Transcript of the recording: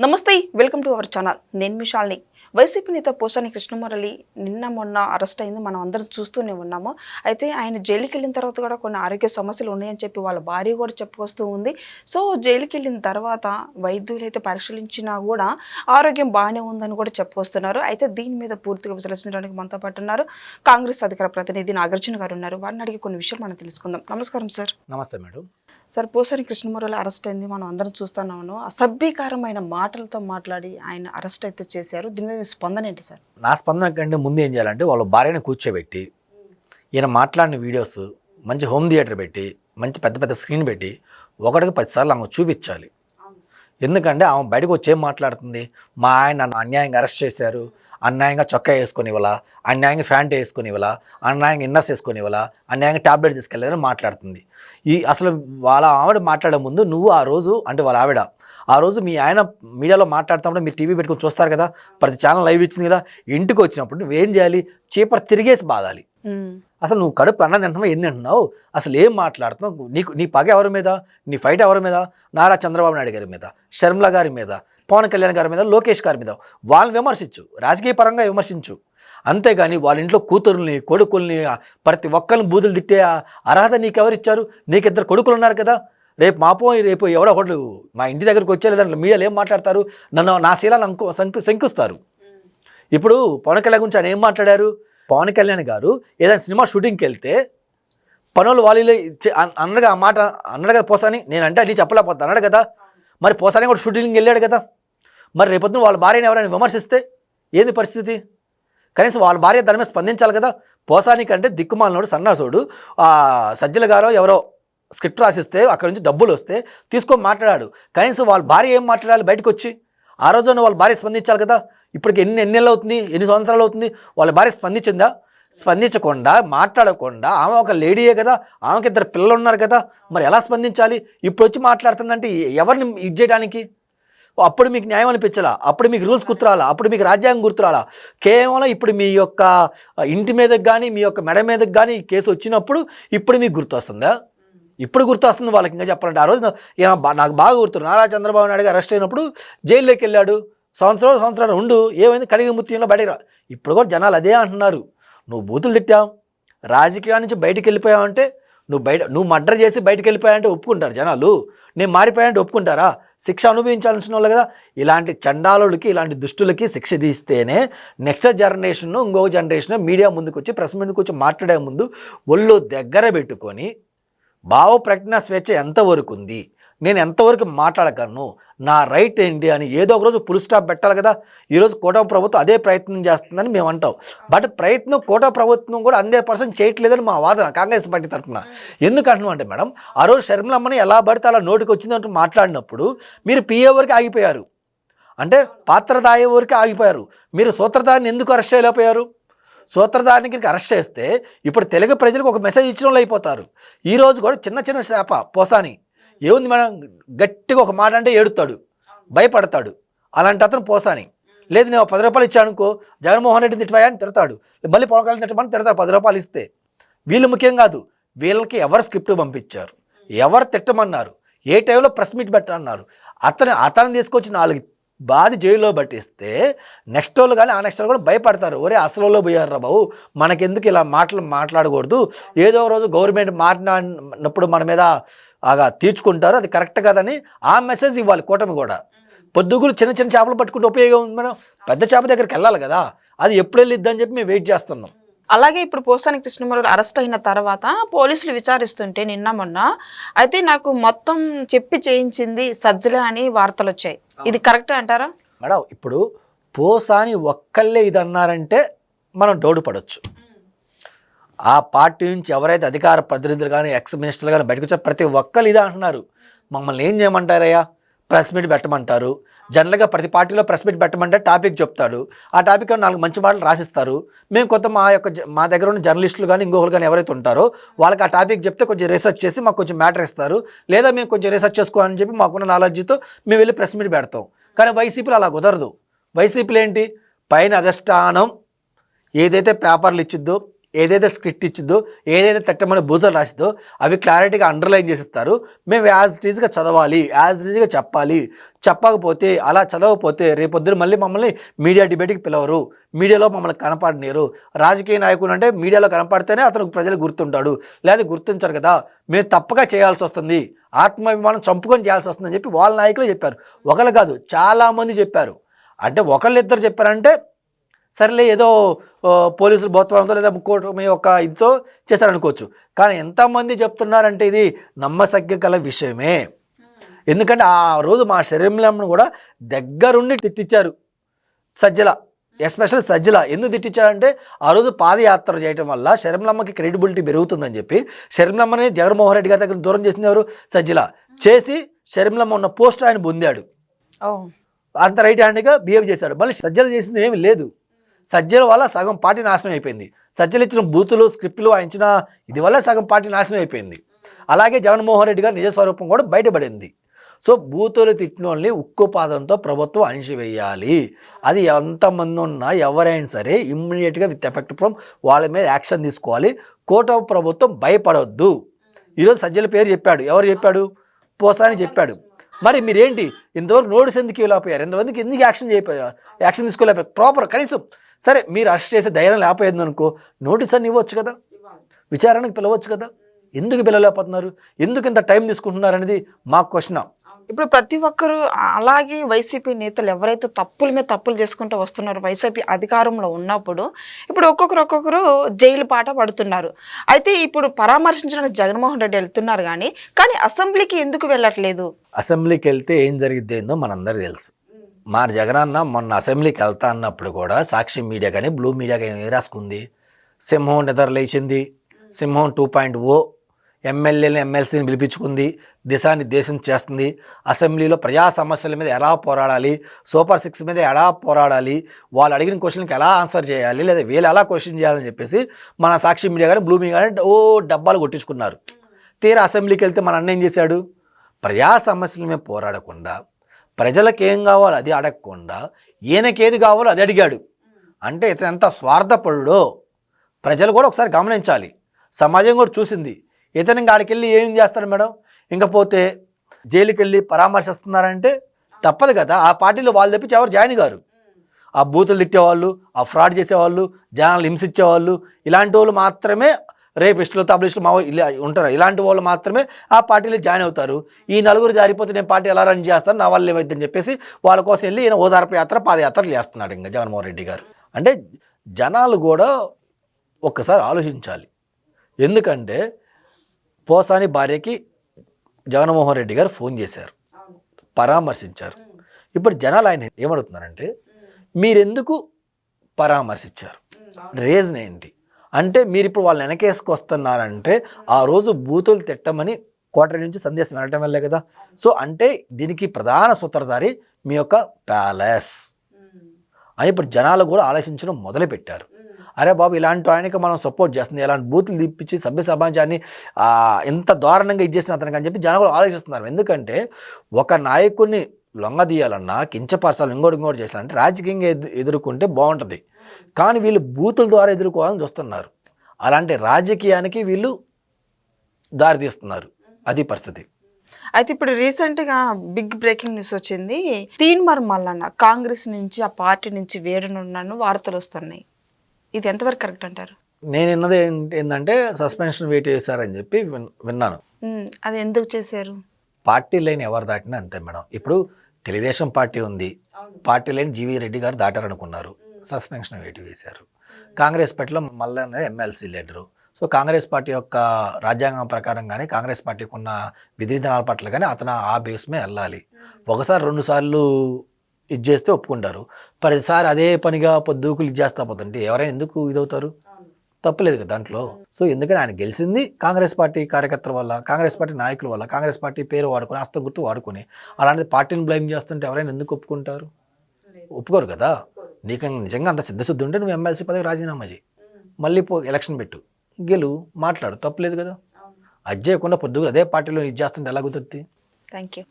నమస్తే welcome to our channel. నేను మీ Shalini. YCP నేత పోసాని కృష్ణమురళి నిన్న మొన్న అరెస్ట్ అయింది, మనం అందరం చూస్తూనే ఉన్నాము. అయితే ఆయన జైలుకి వెళ్ళిన తర్వాత కూడా కొన్ని ఆరోగ్య సమస్యలు ఉన్నాయని చెప్పి వాళ్ళ భార్య కూడా చెప్పుకొస్తూ ఉంది. సో జైలుకి వెళ్ళిన తర్వాత వైద్యులు అయితే పరిశీలించినా కూడా ఆరోగ్యం బాగానే ఉందని కూడా చెప్పుకొస్తున్నారు. అయితే దీని మీద పూర్తిగా విశ్లేషించడానికి మనతో పాటు ఉన్నారు కాంగ్రెస్ అధికార ప్రతినిధి నాగార్జున గారు ఉన్నారు. వారిని అడిగి కొన్ని విషయాలు మనం తెలుసుకుందాం. నమస్కారం సార్. నమస్తే madam. Sir, Posani Krishna Murali arrest అయింది, మనం అందరం చూస్తున్నాము. అసభ్యకరమైన మాటలతో మాట్లాడి ఆయన అరెస్ట్ అయితే చేశారు. దీని మీద మీ స్పందన ఏంటి సార్? నా స్పందన కంటే ముందు ఏం చేయాలంటే వాళ్ళ భార్యను కూర్చోబెట్టి ఈయన మాట్లాడిన వీడియోస్ మంచి హోమ్ థియేటర్ పెట్టి మంచి పెద్ద పెద్ద స్క్రీన్ పెట్టి ఒకటికి 10 సార్లు ఆమె చూపించాలి. ఎందుకంటే ఆమె బయటకు వచ్చి ఏం మాట్లాడుతుంది, మా ఆయన నన్ను అన్యాయంగా అరెస్ట్ చేశారు, అన్యాయంగా చొక్కా వేసుకొని ఇవ్వాలా, అన్యాయంగా ప్యాంట్ వేసుకొని ఇవ్వాలా, అన్యాయంగా ఇన్నర్స్ వేసుకొని ఇవ్వాలా, అన్యాయంగా ట్యాబ్లెట్ తీసుకెళ్ళాలని మాట్లాడుతుంది. అసలు వాళ్ళ ఆవిడ మాట్లాడే ముందు నువ్వు ఆ రోజు అంటే వాళ్ళ ఆవిడ ఆ రోజు మీ ఆయన మీడియాలో మాట్లాడుతున్నప్పుడు మీరు టీవీ పెట్టుకొని చూస్తారు కదా, ప్రతి ఛానల్ లైవ్ ఇచ్చింది కదా, ఇంటికి వచ్చినప్పుడు నువ్వేం చేయాలి, చీపర్ తిరిగేసి బాధాలి. అసలు నువ్వు కడుపు అన్నం తింటున్నావు, ఏం తింటున్నావు, అసలు ఏం మాట్లాడుతున్నావు, నీ పగ ఎవరి మీద, నీ ఫైట్ ఎవరి మీద, నారా చంద్రబాబు నాయుడు గారి మీద, షర్మిల గారి మీద, పవన్ కళ్యాణ్ గారి మీద, లోకేష్ గారి మీద వాళ్ళని విమర్శించు, రాజకీయ పరంగా విమర్శించు. అంతేగాని వాళ్ళ ఇంట్లో కూతురుని కొడుకుల్ని ప్రతి ఒక్కరిని బూతులు తిట్టే అర్హత నీకెవరిచ్చారు? నీకు 2 కొడుకులు ఉన్నారు కదా, రేపు ఎవడో ఒకళ్ళు మా ఇంటి దగ్గరకు వచ్చే లేదంటే మీడియాలో ఏం మాట్లాడతారు, నా శీలాన్ని శంకుస్తారు. ఇప్పుడు పవన్ కళ్యాణ్ గురించి ఆయన ఏం మాట్లాడారు? పవన్ కళ్యాణ్ గారు ఏదైనా సినిమా షూటింగ్కి వెళ్తే పనులు వాళ్ళు అన్నగా ఆ మాట అన్నాడు కదా పోసాని, నేనంటే అన్నీ చెప్పలేకపోతా అన్నాడు కదా. మరి పోసాని కూడా షూటింగ్కి వెళ్ళాడు కదా. మరి రేపొద్దున వాళ్ళ భార్యని ఎవరైనా విమర్శిస్తే ఏంది పరిస్థితి? కనీసం వాళ్ళ భార్య దాని మీద స్పందించాలి కదా. పోసాని కంటే దిక్కుమాలినోడు సన్నాసుడు సజ్జల గారో ఎవరో స్క్రిప్ట్ రాసిస్తే అక్కడ నుంచి డబ్బులు వస్తే తీసుకొని మాట్లాడాడు. కనీసం వాళ్ళ భార్య ఏం మాట్లాడాలి బయటకు వచ్చి? ఆ రోజున వాళ్ళ భార్య స్పందించాలి కదా. ఇప్పటికి ఎన్ని నెలలు అవుతుంది, ఎన్ని సంవత్సరాలు అవుతుంది, వాళ్ళ భార్య స్పందించిందా? స్పందించకుండా మాట్లాడకుండా ఆమె ఒక లేడీయే కదా, ఆమెకి 2 పిల్లలు ఉన్నారు కదా, మరి ఎలా స్పందించాలి? ఇప్పుడు వచ్చి మాట్లాడుతుందంటే ఎవరిని ఇది చేయడానికి? అప్పుడు మీకు న్యాయం అనిపించాలా, అప్పుడు మీకు రూల్స్ గుర్తురాలా, అప్పుడు మీకు రాజ్యాంగం గుర్తురాలా? కేవలం ఇప్పుడు మీ యొక్క ఇంటి మీదకి కానీ మీ యొక్క మెడ మీదకి కానీ కేసు వచ్చినప్పుడు ఇప్పుడు మీకు గుర్తొస్తుందా? ఇప్పుడు గుర్తొస్తుంది వాళ్ళకి. ఇంకా చెప్పాలంటే ఆ రోజు నాకు బాగా గుర్తు, నారా చంద్రబాబు నాయుడు గారు అరెస్ట్ అయినప్పుడు జైల్లోకి వెళ్ళాడు, సంవత్సరాలు ఉండు, ఏమైంది, కడిగి ముత్యంలో బయటకు రా. ఇప్పుడు కూడా జనాలు అదే అంటున్నారు. నువ్వు బూతులు తిట్టావు, రాజకీయాల నుంచి బయటికి వెళ్ళిపోయావంటే నువ్వు మర్డర్ చేసి బయటకు వెళ్ళిపోయావంటే ఒప్పుకుంటారు జనాలు. నేను మారిపోయానంటే ఒప్పుకుంటారా? శిక్ష అనుభవించాల్సిన వాళ్ళు కదా. ఇలాంటి చండాలులకి ఇలాంటి దుష్టులకి శిక్ష తీస్తేనే నెక్స్ట్ జనరేషన్ ఇంకొక జనరేషన్ మీడియా ముందుకు వచ్చి ప్రెస్ ముందుకు వచ్చి మాట్లాడే ముందు ఒళ్ళు దగ్గర పెట్టుకొని భావ ప్రజ్ఞా స్వేచ్ఛ ఎంతవరకు ఉంది, నేను ఎంతవరకు మాట్లాడగలను, నా రైట్ ఏంటి అని ఏదో ఒక రోజు ఫుల్ స్టాప్ పెట్టాలి కదా. ఈరోజు కూటమి ప్రభుత్వం అదే ప్రయత్నం చేస్తుందని మేము అంటాం. బట్ ప్రయత్నం కూటమి ప్రభుత్వం కూడా 100% చేయట్లేదని మా వాదన కాంగ్రెస్ పార్టీ తరఫున. ఎందుకు అంటున్నాం అంటే మేడం, ఆ రోజు షర్మిలమ్మని ఎలా పడితే అలా నోటికి వచ్చిందంటూ మాట్లాడినప్పుడు మీరు పిఏ వరకు ఆగిపోయారు, అంటే పాత్రదాయ వరకు ఆగిపోయారు. మీరు సూత్రధారిని ఎందుకు అరెస్ట్ చేయలేకపోయారు? సూత్రధారికి అరెస్ట్ చేస్తే ఇప్పుడు తెలుగు ప్రజలకు ఒక మెసేజ్ ఇచ్చిన వాళ్ళు అయిపోతారు. ఈరోజు కూడా చిన్న శాప పోసాని ఏముంది మేడం, గట్టిగా ఒక మాట అంటే ఏడుతాడు, భయపడతాడు. అలాంటి అతను పోసాని. లేదు నేను 10 రూపాయలు ఇచ్చాను అనుకో, జగన్మోహన్ రెడ్డిని తిట్టవా అని తిడతాడు, మళ్ళీ పవన్ కళ్యాణ్ తిట్టమని తిడతాడు 10 రూపాయలు ఇస్తే. వీళ్ళు ముఖ్యం కాదు, వీళ్ళకి ఎవరు స్క్రిప్ట్ పంపించారు, ఎవరు తిట్టమన్నారు, ఏ టైంలో ప్రెస్ మీట్ పెట్టన్నారు, అతను తీసుకొచ్చి 4 బాధి జైల్లో పట్టిస్తే నెక్స్ట్ వాళ్ళు కానీ ఆ నెక్స్ట్ వాళ్ళు కూడా భయపడతారు. ఒరే అసలు పోయారు బాబు, మనకెందుకు ఇలా మాట్లాడకూడదు, ఏదో రోజు గవర్నమెంట్ మాట్లాడినప్పుడు మన మీద తీర్చుకుంటారు, అది కరెక్ట్ కాదని ఆ మెసేజ్ ఇవ్వాలి కూటమి కూడా. పొద్దుగులు చిన్న చేపలు పట్టుకుంటే ఉపయోగం ఉంది మేడం, పెద్ద చేప దగ్గరికి వెళ్ళాలి కదా, అది ఎప్పుడు వెళ్ళిద్దని చెప్పి మేము వెయిట్ చేస్తున్నాం. అలాగే ఇప్పుడు పోసాని కృష్ణమురళి అరెస్ట్ అయిన తర్వాత పోలీసులు విచారిస్తుంటే నిన్న మొన్న అయితే నాకు మొత్తం చెప్పి చేయించింది సజ్జలే అని వార్తలు వచ్చాయి. ఇది కరెక్టే అంటారా మేడం? ఇప్పుడు పోసాని ఒక్కళ్ళే ఇది అన్నారంటే మనం డౌట్ పడవచ్చు. ఆ పార్టీ నుంచి ఎవరైతే అధికార ప్రతినిధులు కానీ ఎక్స్ మినిస్టర్లు కానీ బయటకు వచ్చారు ప్రతి ఒక్కళ్ళు ఇదే అంటున్నారు. మమ్మల్ని ఏం చేయమంటారయ్యా, ప్రెస్ మీట్ పెట్టమంటారు. జనరల్గా ప్రతి పార్టీలో ప్రెస్ మీట్ పెట్టమంటే టాపిక్ చెప్తాడు, ఆ టాపిక్ 4 మంచి మాటలు రాసిస్తారు. మేము కొంత మా దగ్గర ఉన్న జర్నలిస్టులు కానీ ఇంకొకరు కానీ ఎవరైతే ఉంటారో వాళ్ళకి ఆ టాపిక్ చెప్తే కొంచెం రీసెర్చ్ చేసి మాకు కొంచెం మ్యాటర్ ఇస్తారు, లేదా మేము కొంచెం రీసెర్చ్ చేసుకోవాలని చెప్పి మాకున్న నాలెడ్జ్తో మేము వెళ్ళి ప్రెస్ మీట్ పెడతాం. కానీ వైసీపీలో అలా కుదరదు. వైసీపీలో ఏంటి, పైన అధిష్టానం ఏదైతే పేపర్లు ఇచ్చిద్దో ఏదైతే స్క్రిప్ట్ ఇచ్చిందో, ఏదైతే తట్టమని బూతులు రాసిందో అవి క్లారిటీగా అండర్లైన్ చేసిస్తారు. మేము యాజ్ ఇట్ ఈజ్గా చదవాలి, యాజ్ ఇట్ ఈజ్గా చెప్పాలి. చెప్పకపోతే, అలా చదవకపోతే రేపొద్దున మళ్ళీ మమ్మల్ని మీడియా డిబేట్కి పిలవరు, మీడియాలో మమ్మల్ని కనపడనీరు. రాజకీయ నాయకుడు అంటే మీడియాలో కనపడితేనే అతను ప్రజలు గుర్తుంటాడు, లేదా గుర్తించరు కదా. మేము తప్పగా చేయాల్సి వస్తుంది, ఆత్మాభిమానం చంపుకొని చేయాల్సి వస్తుందని చెప్పి వాళ్ళ నాయకులు చెప్పారు. ఒకరు కాదు, చాలామంది చెప్పారు. అంటే ఒకళ్ళిద్దరు చెప్పారంటే సరేలే, ఏదో పోలీసులు బోత్వాలంతో లేదా కూటమి యొక్క ఇదితో చేస్తారనుకోవచ్చు. కానీ ఎంతమంది చెప్తున్నారంటే ఇది నమ్మసగ్య గల విషయమే. ఎందుకంటే ఆ రోజు మా శరీరంలో కూడా దగ్గరుండి తిట్టించారు సజ్జల, ఎస్పెషల్ సజ్జల. ఎందుకు తిట్టించారంటే ఆ రోజు పాదయాత్ర చేయడం వల్ల శర్మిలమ్మకి క్రెడిబిలిటీ పెరుగుతుందని చెప్పి శర్మిలమ్మని జగన్మోహన్ రెడ్డి గారి దగ్గర దూరం చేసింది ఎవరు? సజ్జల. చేసి శర్మిలమ్మ ఉన్న పోస్ట్ ఆయన పొందాడు. అంత రైట్ హ్యాండ్గా బిహేవ్ చేశాడు. మళ్ళీ సజ్జల చేసింది ఏమీ లేదు. సజ్జల వల్ల సగం పార్టీ నాశనం అయిపోయింది. సజ్జలు ఇచ్చిన బూతులు, స్క్రిప్టులు, ఆయన ఇచ్చిన ఇది వల్ల సగం పార్టీ నాశనం అయిపోయింది. అలాగే జగన్మోహన్ రెడ్డి గారి నిజస్వరూపం కూడా బయటపడింది. సో బూతులు తిట్టిన వాళ్ళని ఉక్కు పాదంతో ప్రభుత్వం అణిచివేయాలి. అది ఎంతమంది ఉన్నా ఎవరైనా సరే ఇమ్మీడియట్గా విత్ ఎఫెక్ట్ ఫ్రమ్ వాళ్ళ మీద యాక్షన్ తీసుకోవాలి. కూటమి ప్రభుత్వం భయపడవద్దు. ఈరోజు సజ్జల పేరు చెప్పాడు. ఎవరు చెప్పాడు? పోసాని చెప్పాడు. మరి మీరేంటి ఇంతవరకు నోటీస్ ఎందుకు ఇవ్వలేకపోయారు? ఎంతమందికి ఎందుకు యాక్షన్ తీసుకోలేకపోయారు? ప్రాపర్ కనీసం సరే మీరు అరెస్ట్ చేసే ధైర్యం లేకపోయింది అనుకో, నోటీస్ అని ఇవ్వచ్చు కదా, విచారణకు పిలవచ్చు కదా. ఎందుకు పిలవలేకపోతున్నారు? ఎందుకు ఇంత టైం తీసుకుంటున్నారు అనేది మాకు క్వశ్చన్. ఇప్పుడు ప్రతి ఒక్కరు అలాగే వైసీపీ నేతలు ఎవరైతే తప్పుల మీద తప్పులు చేసుకుంటూ వస్తున్నారు వైసీపీ అధికారంలో ఉన్నప్పుడు, ఇప్పుడు ఒక్కొక్కరు జైలు పాట పడుతున్నారు. అయితే ఇప్పుడు పరామర్శించడానికి జగన్మోహన్ రెడ్డి వెళ్తున్నారు కానీ అసెంబ్లీకి ఎందుకు వెళ్ళట్లేదు? అసెంబ్లీకి వెళ్తే ఏం జరిగిద్ది ఏందో మనందరికీ తెలుసు. మా జగనన్న మొన్న అసెంబ్లీకి వెళ్తా అన్నప్పుడు కూడా సాక్షి మీడియా కానీ బ్లూ మీడియా కానీ ఏ రాసుకుంది? సింహం నిద్ర లేచింది, సింహం 2.0, ఎమ్మెల్యేని ఎమ్మెల్సీని పిలిపించుకుంది, దేశం చేస్తుంది, అసెంబ్లీలో ప్రజా సమస్యల మీద ఎలా పోరాడాలి, సూపర్ 6 మీద ఎలా పోరాడాలి, వాళ్ళు అడిగిన క్వశ్చన్కి ఎలా ఆన్సర్ చేయాలి, లేదా వీళ్ళు ఎలా క్వశ్చన్ చేయాలని చెప్పేసి మన సాక్షి మీడియా కానీ బ్లూ మీడియా కానీ డబ్బాలు కొట్టించుకున్నారు. తీరా అసెంబ్లీకి వెళ్తే మన అన్న ఏం చేశాడు? ప్రజా సమస్యల మీద పోరాడకుండా, ప్రజలకు ఏం కావాలో అది అడగకుండా, ఈయనకేది కావాలో అది అడిగాడు. అంటే ఇతను ఎంత స్వార్థపరుడో ప్రజలు కూడా ఒకసారి గమనించాలి. సమాజం కూడా చూసింది. ఇతను ఇంకా ఆడికి వెళ్ళి ఏం చేస్తాడు మేడం? ఇంకపోతే జైలుకి వెళ్ళి పరామర్శిస్తున్నారంటే తప్పదు కదా. ఆ పార్టీలో వాళ్ళు తప్పించి ఎవరు జాయిన్ గారు. ఆ బూతులు తిట్టేవాళ్ళు, ఆ ఫ్రాడ్ చేసేవాళ్ళు, జనాలు హింసించేవాళ్ళు, ఇలాంటి వాళ్ళు మాత్రమే రేపిస్టులు, తబలిస్టులు మా ఇలా ఉంటారు. ఇలాంటి వాళ్ళు మాత్రమే ఆ పార్టీలో జాయిన్ అవుతారు. ఈ నలుగురు జారిపోతే నేను పార్టీ ఎలా రన్ చేస్తాను, నా వాళ్ళు ఏమైందని చెప్పేసి వాళ్ళ కోసం వెళ్ళి ఈయన ఓదార్పు యాత్ర, పాదయాత్రలు చేస్తున్నాడు ఇంకా జగన్మోహన్ రెడ్డి గారు. అంటే జనాలు కూడా ఒక్కసారి ఆలోచించాలి. ఎందుకంటే పోసాని భార్యకి జగన్మోహన్ రెడ్డి గారు ఫోన్ చేశారు, పరామర్శించారు. ఇప్పుడు జనాలు ఆయన ఏమడుగుతున్నారంటే మీరెందుకు పరామర్శించారు, రీజన్ ఏంటి అంటే, మీరు ఇప్పుడు వాళ్ళు వెనకేసుకొస్తున్నారంటే ఆ రోజు బూతులు తిట్టమని కోటరి నుంచి సందేశం వెళ్ళటం వల్లే కదా. సో అంటే దీనికి ప్రధాన సూత్రధారి మీ యొక్క ప్యాలెస్ అని ఇప్పుడు జనాలు కూడా ఆలోచించడం మొదలుపెట్టారు. అరే బాబు, ఇలాంటి ఆయనకి మనం సపోర్ట్ చేస్తుంది, ఇలాంటి బూతులు తిప్పించి సభ్య సమాజాన్ని ఎంత దారుణంగా ఇచ్చేసిన అతనికి అని చెప్పి జనాలు ఆలోచిస్తున్నారు. ఎందుకంటే ఒక నాయకుడిని లొంగదీయాలన్నా, కించపరచాలి, ఇంకోటి చేయాలంటే రాజకీయంగా ఎదుర్కొంటే బాగుంటుంది. కానీ వీళ్ళు బూతుల ద్వారా ఎదుర్కోవాలని చూస్తున్నారు. అలాంటి రాజకీయానికి వీళ్ళు దారితీస్తున్నారు. అది పరిస్థితి. అయితే ఇప్పుడు రీసెంట్గా బిగ్ బ్రేకింగ్ న్యూస్ వచ్చింది. తీన్మార్ మల్లన్న కాంగ్రెస్ నుంచి, ఆ పార్టీ నుంచి వేడనున్నాను వార్తలు వస్తున్నాయి. ఇది ఎంతవరకు కరెక్ట్ అంటారు? నేను విన్నది ఏంటంటే సస్పెన్షన్ వెయిట్ చేశారని చెప్పి విన్నాను. అది ఎందుకు చేశారు? పార్టీ లైన్ ఎవరు దాటినా అంతే మేడం. ఇప్పుడు తెలుగుదేశం పార్టీ ఉంది, పార్టీ లైన్ జీవీ రెడ్డి గారు దాటారనుకున్నారు, సస్పెన్షన్ వెయిట్ వేశారు. కాంగ్రెస్ పార్టీలో Mallanna MLC leader. So Congress party యొక్క రాజ్యాంగం ప్రకారం కానీ, కాంగ్రెస్ పార్టీకి ఉన్న విధి విధానాల పట్ల కానీ అతను ఆ బేస్ మీద వెళ్ళాలి. ఒకసారి 2 సార్లు ఇది చేస్తే ఒప్పుకుంటారు. ప్రతిసారి అదే పనిగా పొద్దుకులు ఇది చేస్తా పోతుంటే ఎవరైనా ఎందుకు ఇదవుతారు? తప్పలేదు కదా దాంట్లో. సో ఎందుకని ఆయన గెలిచింది కాంగ్రెస్ పార్టీ కార్యకర్తల వల్ల, కాంగ్రెస్ పార్టీ నాయకుల వల్ల, కాంగ్రెస్ పార్టీ పేరు వాడుకొని, హస్తం గుర్తు వాడుకొని. అలాంటి పార్టీని బ్లేమ్ చేస్తుంటే ఎవరైనా ఎందుకు ఒప్పుకుంటారు? ఒప్పుకోరు కదా. నీకు నిజంగా అంత సిద్ధశుద్ధి ఉంటే నువ్వు ఎమ్మెల్సీ పదవి రాజీనామా చేయి, మళ్ళీ ఎలక్షన్ పెట్టు, గెలువు, మాట్లాడు, తప్పలేదు కదా. అది చేయకుండా పొద్దుగా అదే పార్టీలో ఇది చేస్తుంటే ఎలా కుదురుతుంది? Thank you.